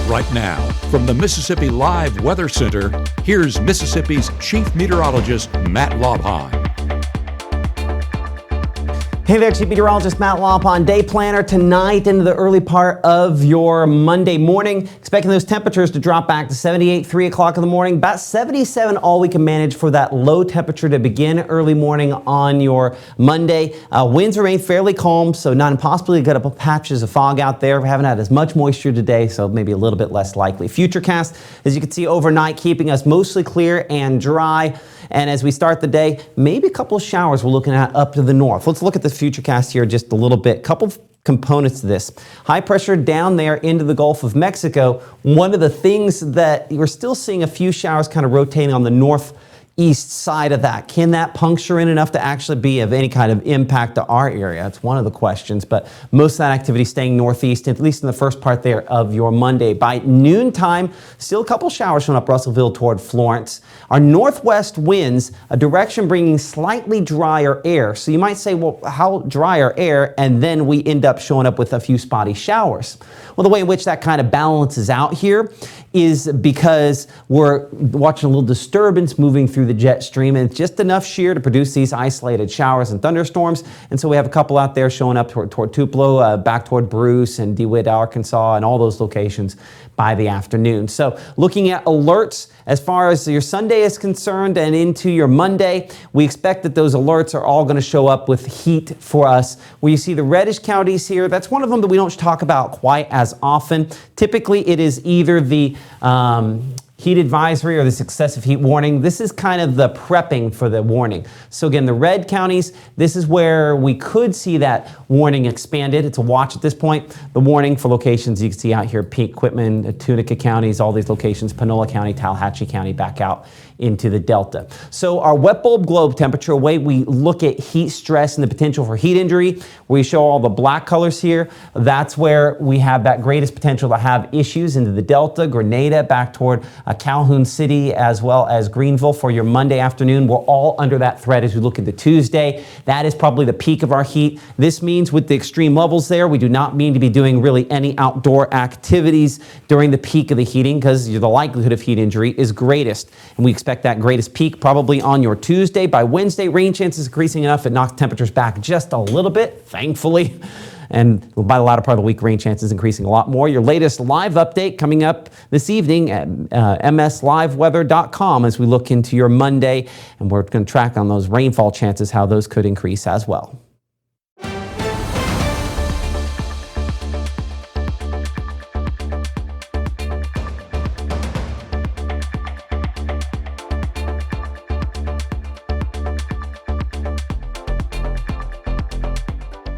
Right now, from the Mississippi Live Weather Center, here's Mississippi's Chief Meteorologist, Matt Laupon. Hey there, Chief Meteorologist Matt Laupon. Day planner tonight into the early part of your Monday morning. Expecting those temperatures to drop back to 78, 3 o'clock in the morning. About 77 all we can manage for that low temperature to begin early morning on your Monday. Winds remain fairly calm, so not impossible to get up patches of fog out there. We haven't had as much moisture today, so maybe a little bit less likely. Futurecast, as you can see overnight, keeping us mostly clear and dry. And as we start the day, maybe a couple of showers we're looking at up to the north. Let's look at the futurecast here just a little bit. Couple of components to this. High pressure down there into the Gulf of Mexico. One of the things that we're still seeing a few showers kind of rotating on the northeast side of that. Can that puncture in enough to actually be of any kind of impact to our area? That's one of the questions, but most of that activity staying northeast, at least in the first part there of your Monday. By noontime, still a couple showers showing up Russellville toward Florence. Our northwest winds, a direction bringing slightly drier air. So you might say, well, how drier air? And then we end up showing up with a few spotty showers. Well, the way in which that kind of balances out here is because we're watching a little disturbance moving through the jet stream, and it's just enough shear to produce these isolated showers and thunderstorms. And so we have a couple out there showing up toward Tupelo, back toward Bruce and DeWitt, Arkansas, and all those locations by the afternoon. So looking at alerts as far as your Sunday is concerned and into your Monday, we expect that those alerts are all going to show up with heat for us. Where you see the reddish counties here, that's one of them that we don't talk about quite as often. Typically it is either the heat advisory or this excessive heat warning. This is kind of the prepping for the warning. So again, the red counties, this is where we could see that warning expanded. It's a watch at this point. The warning for locations you can see out here, Peak, Quitman, Tunica counties, all these locations, Panola County, Tallahatchie County, back out into the Delta. So our wet bulb globe temperature, a way we look at heat stress and the potential for heat injury, we show all the black colors here. That's where we have that greatest potential to have issues into the Delta, Grenada, back toward Calhoun City, as well as Greenville for your Monday afternoon. We're all under that threat as we look into Tuesday. That is probably the peak of our heat. This means with the extreme levels there, we do not mean to be doing really any outdoor activities during the peak of the heating, because the likelihood of heat injury is greatest. And we expect that greatest peak probably on your Tuesday. By Wednesday, rain chances increasing enough it knocks temperatures back just a little bit, thankfully. And by the latter part of the week, rain chances increasing a lot more. Your latest live update coming up this evening at msliveweather.com as we look into your Monday. And we're going to track on those rainfall chances, how those could increase as well.